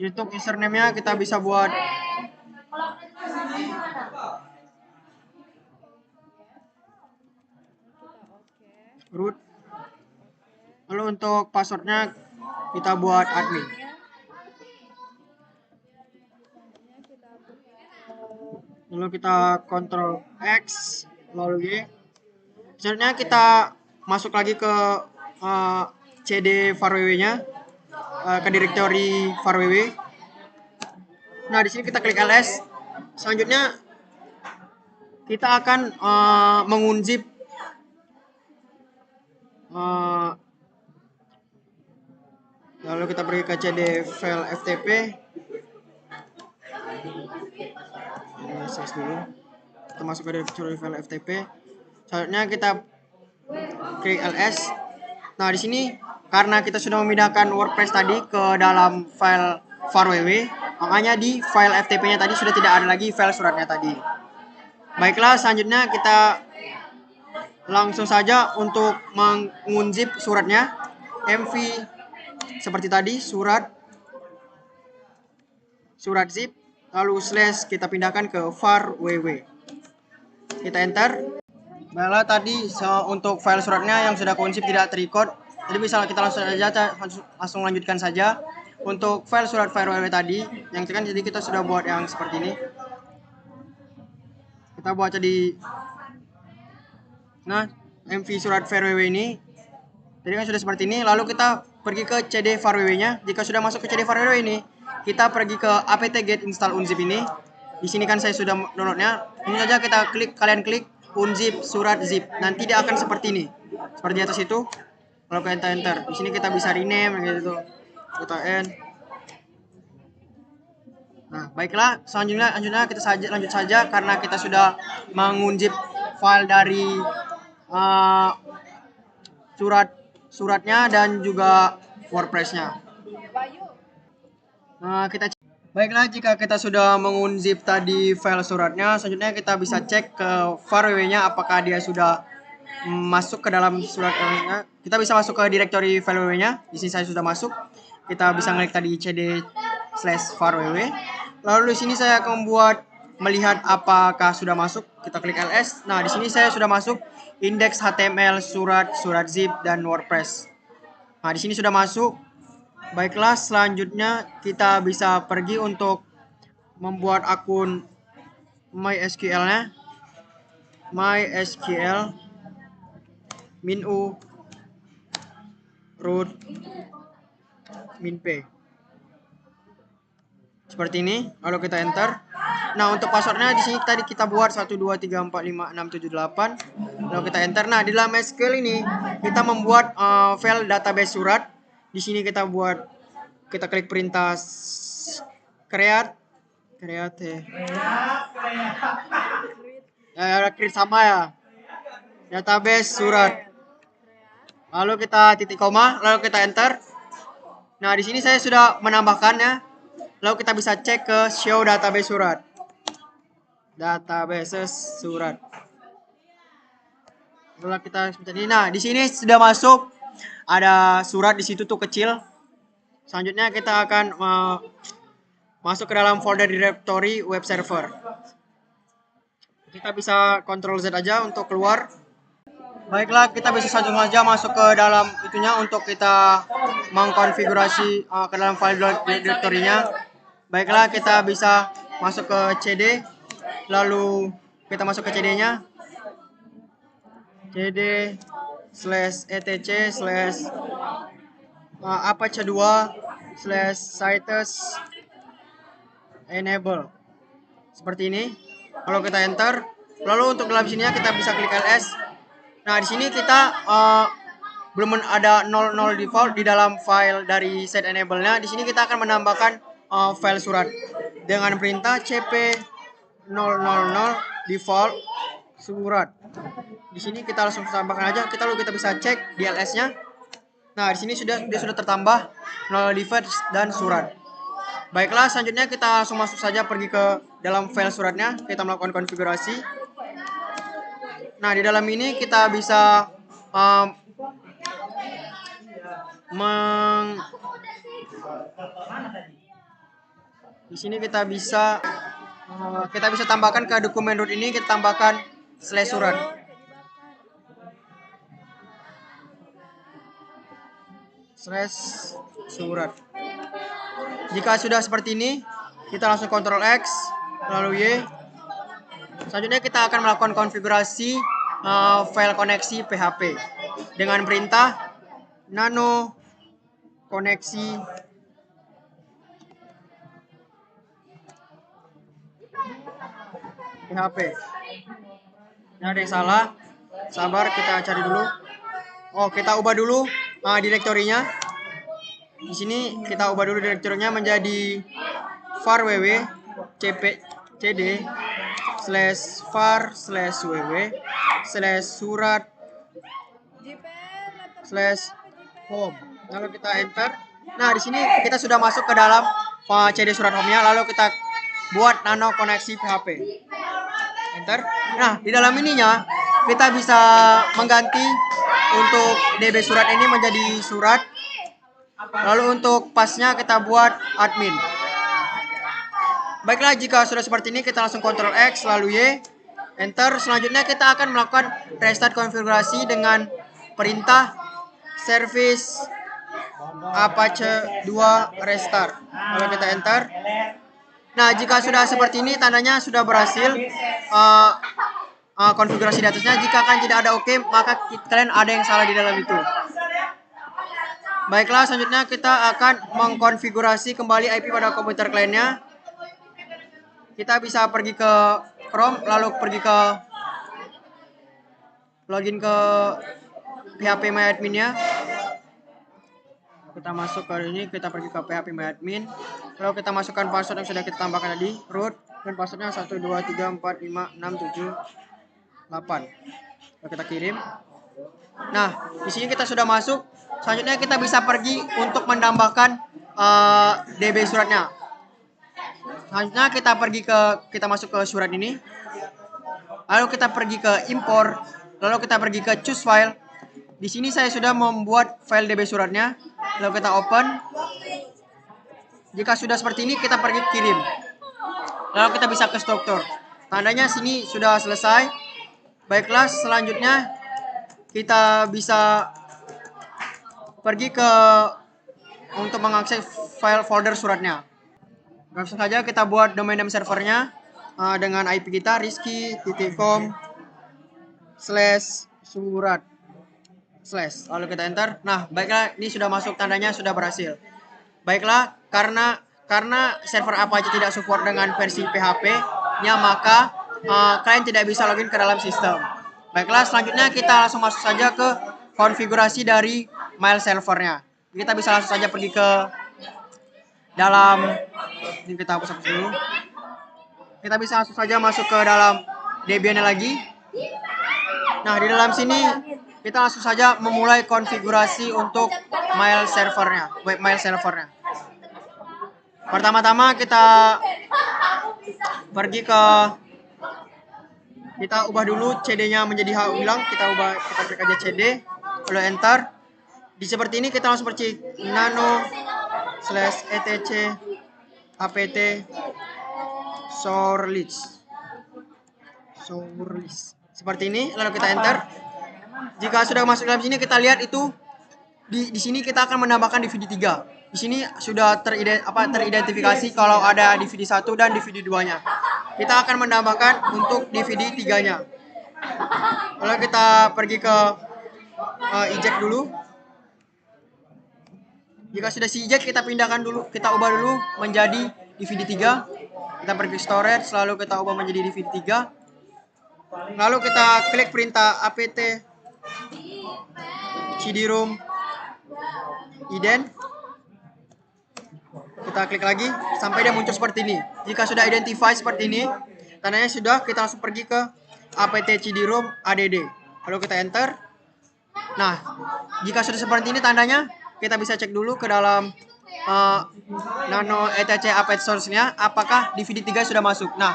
Untuk username-nya kita bisa buat root. Lalu untuk passwordnya kita buat admin. Lalu kita Ctrl X, lalu Y. Selanjutnya kita masuk lagi ke CD var/ww-nya, ke directory var/ww. Nah, di sini kita klik ls. Selanjutnya kita akan mengunzip Eh, lalu kita pergi ke CD file FTP. Ini search dulu. Kita masuk ke CD file FTP. Selanjutnya kita klik ls. Nah, di sini karena kita sudah memindahkan WordPress tadi ke dalam file var.ww, makanya di file FTP-nya tadi sudah tidak ada lagi file suratnya tadi. Baiklah, selanjutnya kita langsung saja untuk mengunzip suratnya. MV seperti tadi, surat zip, lalu slash kita pindahkan ke var.ww. Kita enter. Baiklah, tadi untuk file suratnya yang sudah kunsip tidak terrecord. Jadi bisa kita langsung lanjutkan saja. Untuk file surat var.ww tadi, yang kan jadi kita sudah buat yang seperti ini. Kita buat jadi, nah, MV surat var.ww ini. Jadi kan sudah seperti ini. Lalu kita pergi ke CD var.ww-nya. Jika sudah masuk ke CD var.ww ini, kita pergi ke apt-get install unzip ini. Di sini kan saya sudah downloadnya. Ini saja kita klik, kalian klik unzip surat zip. Nanti dia akan seperti ini. Seperti di atas itu. Kalau kita enter, di sini kita bisa rename gitu. Kita N. Nah, baiklah, selanjutnya kita lanjut saja karena kita sudah mengunzip file dari suratnya dan juga WordPress-nya. Nah, baiklah, jika kita sudah mengunzip tadi file suratnya, selanjutnya kita bisa cek ke var.ww-nya apakah dia sudah masuk ke dalam suratnya. Kita bisa masuk ke directory file ww-nya. Di sini saya sudah masuk. Kita bisa ngeklik tadi cd/var.ww. Lalu di sini saya akan membuat melihat apakah sudah masuk. Kita klik ls. Nah, di sini saya sudah masuk index HTML, surat zip dan WordPress. Nah, di sini sudah masuk. Baiklah, selanjutnya kita bisa pergi untuk membuat akun MySQL-nya. MySQL -u root -p. Seperti ini. Lalu kita enter. Nah, untuk passwordnya di sini tadi kita buat 123456778. Lalu kita enter. Nah, di dalam SQL ini kita membuat file database surat. Di sini kita klik perintah create sama ya. Database surat. Lalu kita titik koma, lalu kita enter. Nah, di sini saya sudah menambahkannya. Lalu kita bisa cek ke show database surat. Database surat. Lalu kita seperti ini. Nah, di sini sudah masuk. Ada surat di situ tuh kecil. Selanjutnya kita akan masuk ke dalam folder directory web server. Kita bisa Ctrl Z aja untuk keluar. Baiklah, kita bisa langsung saja masuk ke dalam itunya untuk kita mengkonfigurasi ke dalam file directory-nya. Baiklah, kita bisa masuk ke CD, lalu kita masuk ke CD-nya. cd/apache2/sites enable. Seperti ini. Kalau kita enter, lalu untuk dalam sininya kita bisa klik ls. Nah, di sini kita belum ada 00 default di dalam file dari set enable-nya. Di sini kita akan menambahkan file surat dengan perintah cp000 default surat. Di sini kita langsung tambahkan aja. Kita bisa cek di ls-nya. Nah, di sini dia sudah tertambah 0 default dan surat. Baiklah, selanjutnya kita langsung masuk saja pergi ke dalam file suratnya. Kita melakukan konfigurasi. Nah, di dalam ini kita bisa di sini kita bisa tambahkan ke dokumen root ini, kita tambahkan /surat. /surat. Jika sudah seperti ini, kita langsung Ctrl X, lalu Y. Selanjutnya kita akan melakukan konfigurasi file koneksi PHP dengan perintah nano koneksi PHP. Ini ada yang salah, sabar, kita cari dulu. Oh, kita ubah dulu direktorinya. Di sini kita ubah dulu direktorinya menjadi var ww cp cd slash var slash ww slash surat slash home. Lalu kita enter. Nah, di sini kita sudah masuk ke dalam CD surat home-nya. Lalu kita buat nano koneksi PHP. Enter. Nah, di dalam ininya kita bisa mengganti untuk DB surat ini menjadi surat. Lalu untuk pasnya kita buat admin. Baiklah, jika sudah seperti ini kita langsung Ctrl X lalu Y, enter. Selanjutnya kita akan melakukan restart konfigurasi dengan perintah service apache 2 restart. Lalu kita enter. Nah, jika sudah seperti ini tandanya sudah berhasil konfigurasi di atasnya. Jika kalian tidak ada oke, maka kalian ada yang salah di dalam itu. Baiklah, selanjutnya kita akan mengkonfigurasi kembali IP pada komputer kliennya. Kita bisa pergi ke Chrome, lalu pergi ke login ke PHP MyAdmin-nya. Kita masuk ke ini, kita pergi ke PHP MyAdmin. Lalu kita masukkan password yang sudah kita tambahkan tadi, root, dan passwordnya 1 2 3 4 5 6 7 8. Lalu kita kirim. Nah, di sini kita sudah masuk. Selanjutnya kita bisa pergi untuk menambahkan DB suratnya. Selanjutnya kita masuk ke surat ini. Lalu kita pergi ke import. Lalu kita pergi ke choose file. Di sini saya sudah membuat file DB suratnya. Lalu kita open. Jika sudah seperti ini kita pergi kirim. Lalu kita bisa ke struktur. Tandanya sini sudah selesai. Baiklah, selanjutnya kita bisa pergi ke untuk mengakses file folder suratnya. Langsung saja kita buat domain name servernya dengan IP kita rizky.com/surat/ lalu kita enter. Nah, baiklah, ini sudah masuk, tandanya sudah berhasil. Baiklah, karena server Apache tidak support dengan versi PHP-nya, maka kalian tidak bisa login ke dalam sistem. Baiklah, selanjutnya kita langsung masuk saja ke konfigurasi dari mail servernya. Kita bisa langsung saja pergi ke dalam, ini kita hapus dulu. Kita bisa langsung saja masuk ke dalam Debian lagi. Nah, di dalam sini kita langsung saja memulai konfigurasi untuk mail servernya, web mail servernya. Pertama-tama kita pergi ke, kita ubah dulu CD-nya menjadi H ulang. Kita klik aja CD, lalu enter. Di seperti ini kita langsung pergi nano/etc apt source seperti ini, lalu kita enter. Jika sudah masuk dalam sini, kita lihat itu di sini kita akan menambahkan DVD 3. Di sini sudah teridentifikasi kalau ada DVD 1 dan DVD 2-nya. Kita akan menambahkan untuk DVD 3-nya. Lalu kita pergi ke eject dulu. Jika sudah si eject, kita pindahkan dulu, kita ubah dulu menjadi DVD 3. Kita pergi ke storage, lalu kita ubah menjadi DVD 3. Lalu kita klik perintah apt cd-rom ident. Kita klik lagi sampai dia muncul seperti ini. Jika sudah identify seperti ini, tandanya sudah, kita langsung pergi ke apt cd-rom add. Lalu kita enter. Nah, jika sudah seperti ini tandanya, kita bisa cek dulu ke dalam nano etc apt source-nya apakah DVD 3 sudah masuk. Nah,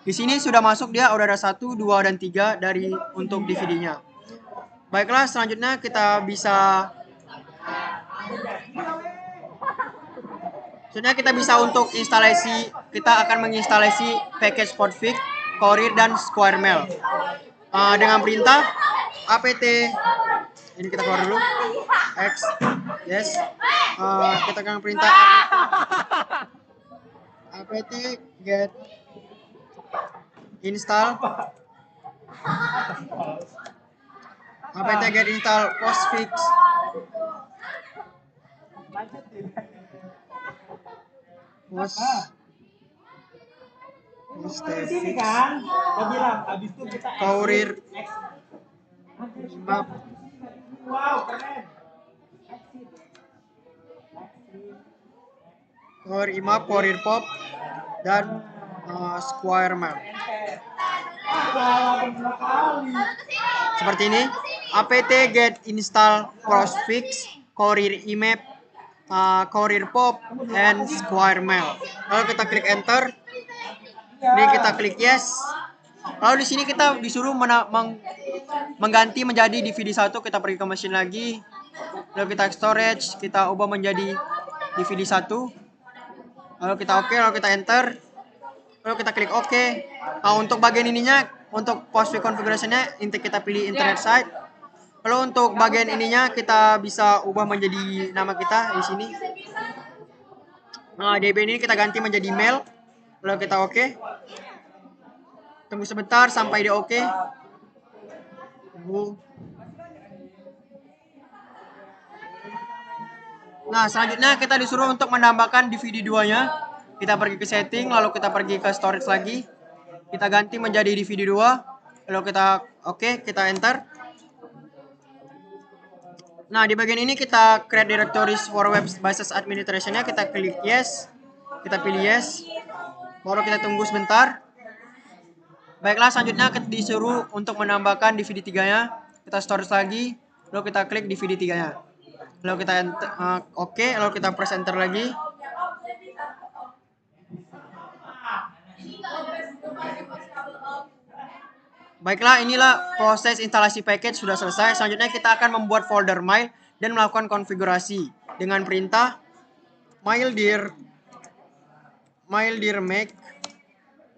di sini sudah masuk, dia udah ada 1, 2 dan 3 dari untuk DVD-nya. Baiklah, selanjutnya kita bisa untuk instalasi, kita akan menginstalasi package Sportfix, Courier dan Squiremail dengan perintah apt, ini kita keluar dulu, X, yes, kita akan perintah apt get install Postfix Courier map Courier IMAP, Courier POP, dan Square Mail. Seperti ini. apt get install postfix, Courier IMAP, Courier POP, and Square Mail. Lalu kita klik enter. Ini kita klik yes. Lalu di sini kita disuruh mengganti menjadi DVD 1. Kita pergi ke mesin lagi. Lalu kita storage, kita ubah menjadi DVD 1. Lalu kita oke, lalu kita enter. Lalu kita klik OK. Nah, untuk bagian ininya, untuk postfix configuration-nya, kita pilih internet site. Lalu untuk bagian ininya kita bisa ubah menjadi nama kita di sini. Nah, DB ini kita ganti menjadi mail. Lalu kita oke. Tunggu sebentar sampai dia oke. Tunggu. Nah, selanjutnya kita disuruh untuk menambahkan DVD 2-nya. Kita pergi ke setting, lalu kita pergi ke storage lagi. Kita ganti menjadi DVD 2. Lalu kita oke, kita enter. Nah, di bagian ini kita create directories for web basis administration-nya. Kita klik yes. Kita pilih yes. Baru kita tunggu sebentar. Baiklah, selanjutnya kita disuruh untuk menambahkan DVD 3-nya. Kita storage lagi. Lalu kita klik DVD 3-nya. Lalu kita enter, oke, lalu kita press enter lagi. Baiklah, inilah proses instalasi package sudah selesai. Selanjutnya kita akan membuat folder mail dan melakukan konfigurasi dengan perintah maildir make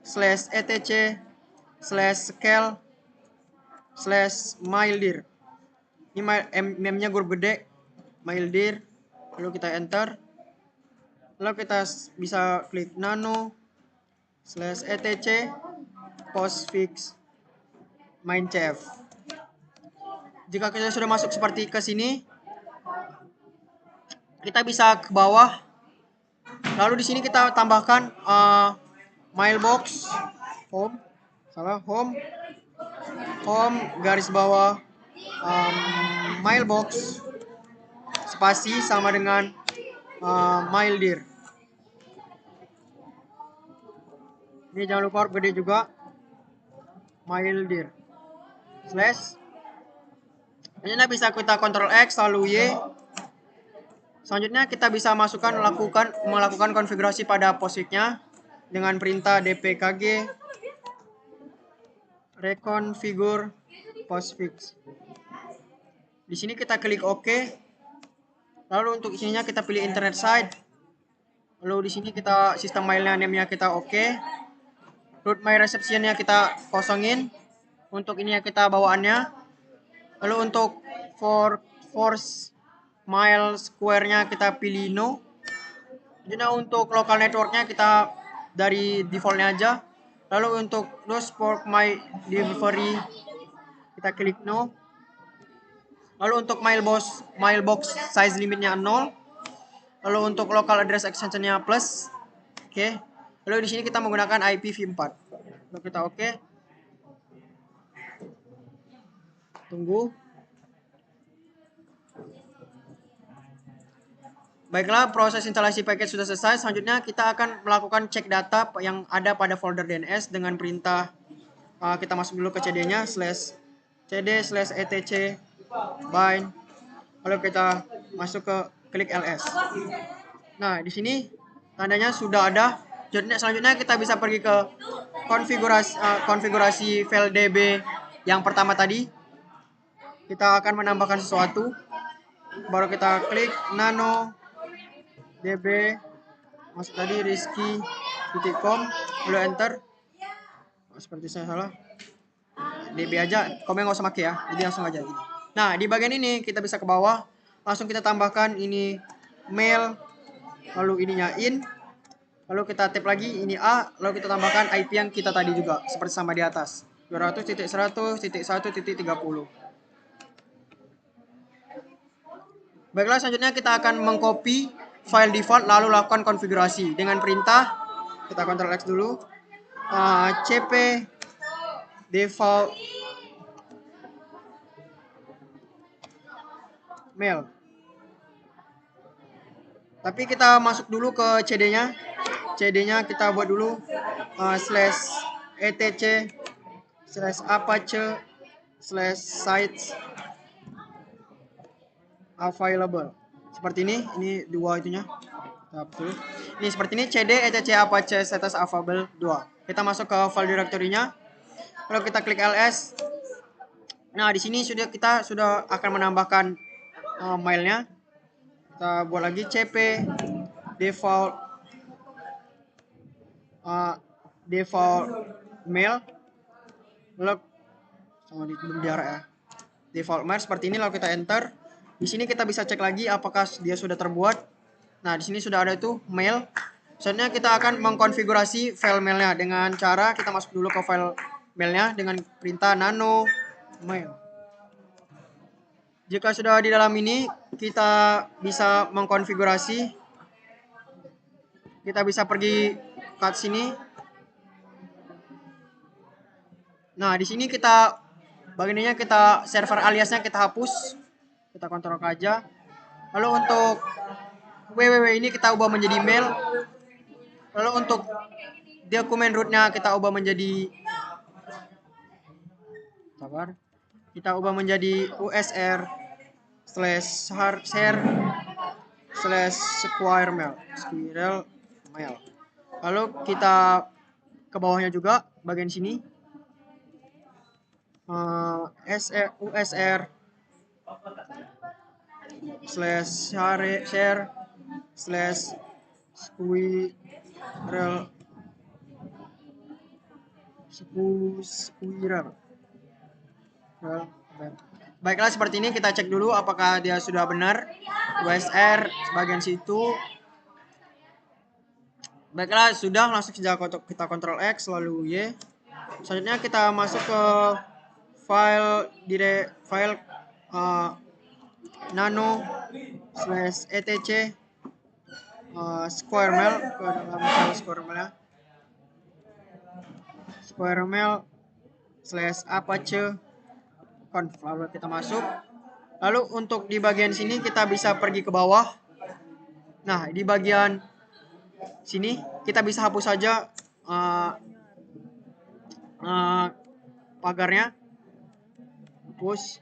/etc/scale/maildir. Ini meme-nya huruf gede, maildir. Lalu kita enter. Lalu kita bisa klik nano /etc postfix mainchef. Jika kita sudah masuk seperti ke sini, kita bisa ke bawah. Lalu di sini kita tambahkan mailbox home garis bawah mailbox spasi sama dengan maildir. Ini jangan lupa huruf gede juga, maildir slash. Ini bisa kita Ctrl X lalu Y. Selanjutnya kita bisa melakukan konfigurasi pada postfix-nya dengan perintah dpkg reconfigure postfix. Di sini kita klik OK. Lalu untuk isinya kita pilih internet site. Lalu di sini kita sistem mailnya name-nya kita OK. Root my reception-nya kita kosongin. Untuk ini ya kita bawaannya. Lalu untuk force mail square-nya kita pilih no. Jadi untuk local network-nya kita dari default-nya aja. Lalu untuk those for my delivery kita klik no. Lalu untuk mailbox size limitnya 0. Lalu untuk local address extension-nya plus. Oke. Lalu di sini kita menggunakan IPv4. Lalu kita oke. Tunggu. Baiklah, proses instalasi paket sudah selesai. Selanjutnya kita akan melakukan cek data yang ada pada folder DNS dengan perintah kita masuk dulu ke cd-nya /cd/etc bind. Lalu kita masuk ke klik ls. Nah, di sini tandanya sudah ada. Selanjutnya kita bisa pergi ke konfigurasi file DB yang pertama tadi. Kita akan menambahkan sesuatu. Baru kita klik nano db masuk tadi rizky.com, lalu enter. Seperti saya salah, db aja, komen nggak usah pakai ya, jadi langsung aja gini. Nah, di bagian ini kita bisa ke bawah, langsung kita tambahkan ini mail, lalu ininya in, lalu kita tap lagi ini A, lalu kita tambahkan IP yang kita tadi juga seperti sama di atas 200.100.1.30. Baiklah, selanjutnya kita akan mengcopy file default lalu lakukan konfigurasi dengan perintah kita Ctrl X dulu, cp default mail. Tapi kita masuk dulu ke CD-nya. CD-nya kita buat dulu /etc /apache/sites available. Seperti ini dua itunya. Betul. Ini seperti ini cd etc apache status available 2. Kita masuk ke file directory-nya. Lalu kita klik ls. Nah, di sini kita sudah akan menambahkan mailnya. Kita buat lagi cp default mail. Lalu sama di diarah ya. Default mail seperti ini, lalu kita enter. Di sini kita bisa cek lagi apakah dia sudah terbuat. Nah, di sini sudah ada itu mail. Selanjutnya kita akan mengkonfigurasi file mailnya dengan cara kita masuk dulu ke file mailnya dengan perintah nano mail. Jika sudah di dalam ini, kita bisa mengkonfigurasi. Kita bisa pergi ke sini. Nah, di sini kita bagian ini kita server aliasnya kita hapus. Kita kontrol aja. Lalu untuk www ini kita ubah menjadi mail. Lalu untuk dokumen rootnya kita ubah menjadi kita ubah menjadi usr/share/squirrel mail. Lalu kita ke bawahnya juga bagian sini usr/share/squirrel. Baiklah, seperti ini kita cek dulu apakah dia sudah benar. USR bagian situ. Baiklah, sudah. Langsung saja kita Ctrl X lalu Y. Selanjutnya kita masuk ke file nano/etc squirrel ke dalam file squirrel/apache conf. Lalu kita masuk. Lalu untuk di bagian sini kita bisa pergi ke bawah. Nah, di bagian sini kita bisa hapus saja pagarnya. Hapus.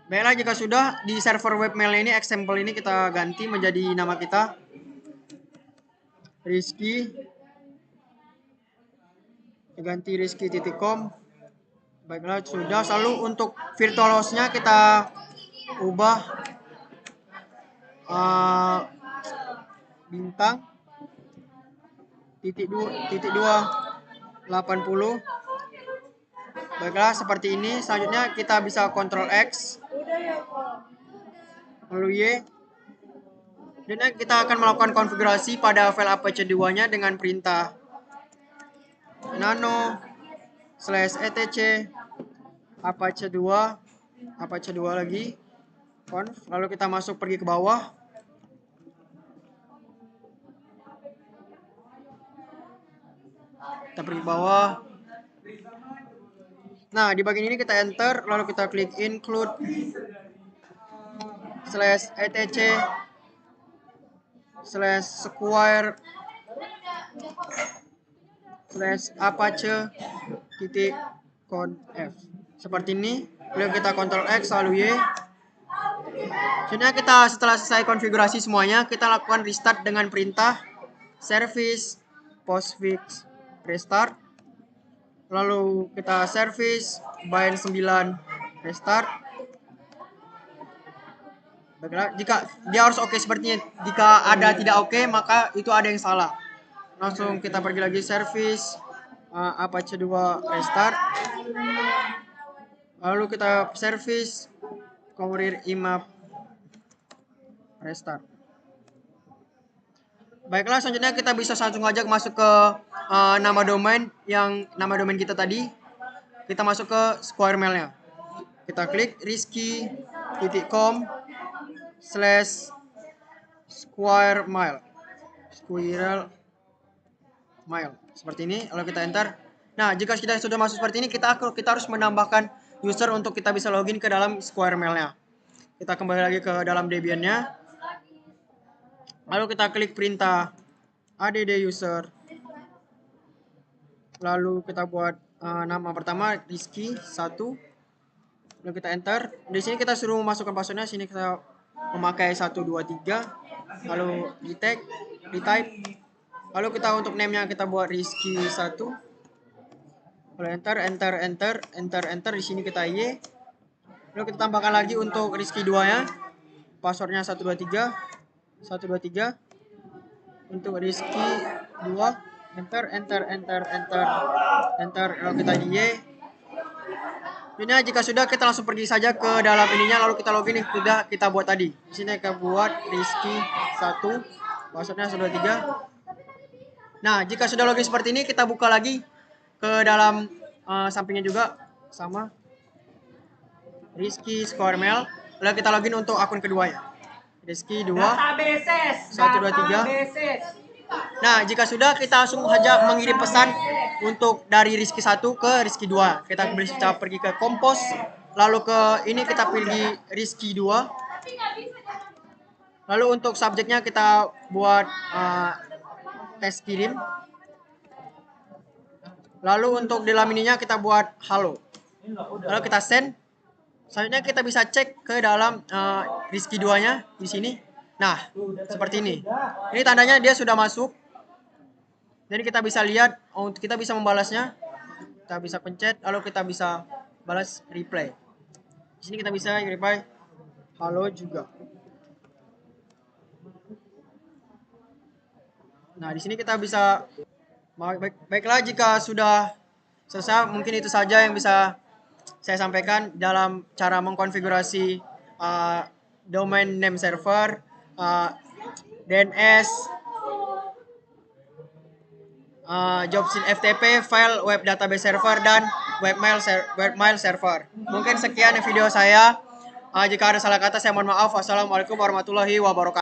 Baiklah, jika sudah di server webmail ini example ini kita ganti menjadi nama kita Rizky. Ganti rizky.com. Baiklah, sudah. Lalu untuk virtual hostnya kita ubah bintang .2.80. Baiklah, seperti ini. Selanjutnya kita bisa Ctrl X lalu Y. Dan kita akan melakukan konfigurasi pada file apache 2-nya dengan perintah nano/etc apache 2 lagi conf. Lalu kita masuk pergi ke bawah. Kita pergi ke bawah. Nah, di bagian ini kita enter, lalu kita klik include /etc/square/apache.conf. Seperti ini. Lalu kita Ctrl X lalu Y. Selanjutnya setelah selesai konfigurasi semuanya, kita lakukan restart dengan perintah service postfix restart. Lalu kita service bind 9 restart. Baiklah, jika dia harus oke sepertinya. Jika ada tidak oke, maka itu ada yang salah. Langsung kita pergi lagi service apache 2 restart. Lalu kita service courier imap restart. Baiklah, selanjutnya kita bisa langsung aja masuk ke nama domain kita tadi. Kita masuk ke squirrel-nya. Kita klik rizky.com/squirrel mail. Seperti ini. Lalu kita enter. Nah, jika kita sudah masuk seperti ini, kita harus menambahkan user untuk kita bisa login ke dalam squirrel-nya. Kita kembali lagi ke dalam Debian-nya. Lalu kita klik perintah add user. Lalu kita buat nama pertama Rizky 1. Lalu kita enter. Di sini kita suruh memasukkan passwordnya. Sini kita memakai 123. Lalu di type. Lalu kita untuk name-nya kita buat Rizky 1. Lalu enter. Di sini kita Y. Lalu kita tambahkan lagi untuk Rizky 2-nya. Passwordnya 123. Untuk Rizky 2. Enter. Lalu kita Y. Ini jika sudah kita langsung pergi saja ke dalam ininya, lalu kita login yang sudah kita buat tadi. Di sini kita buat Rizky 1, passwordnya 123. Nah, jika sudah login seperti ini, kita buka lagi ke dalam sampingnya juga sama Rizky Squirmel. Lalu kita login untuk akun keduanya. Rizky 2 123. Nah, jika sudah, kita langsung saja mengirim pesan untuk dari Rizky 1 ke Rizky 2. Kita bisa pergi ke Kompos, lalu ke ini kita pilih Rizky 2. Lalu untuk subjeknya kita buat tes kirim. Lalu untuk dalam ininya kita buat halo. Lalu kita send. Selanjutnya kita bisa cek ke dalam Rizky 2-nya di sini. Nah, seperti ini. Ini tandanya dia sudah masuk. Jadi kita bisa lihat, kita bisa membalasnya. Kita bisa pencet, lalu kita bisa balas reply. Di sini kita bisa reply halo juga. Nah, di sini kita bisa baiklah, jika sudah selesai, mungkin itu saja yang bisa saya sampaikan dalam cara mengkonfigurasi domain name server, DNS, Jobs in FTP, file web database server, dan webmail server. Mungkin sekian video saya. Jika ada salah kata saya mohon maaf. Wassalamualaikum warahmatullahi wabarakatuh.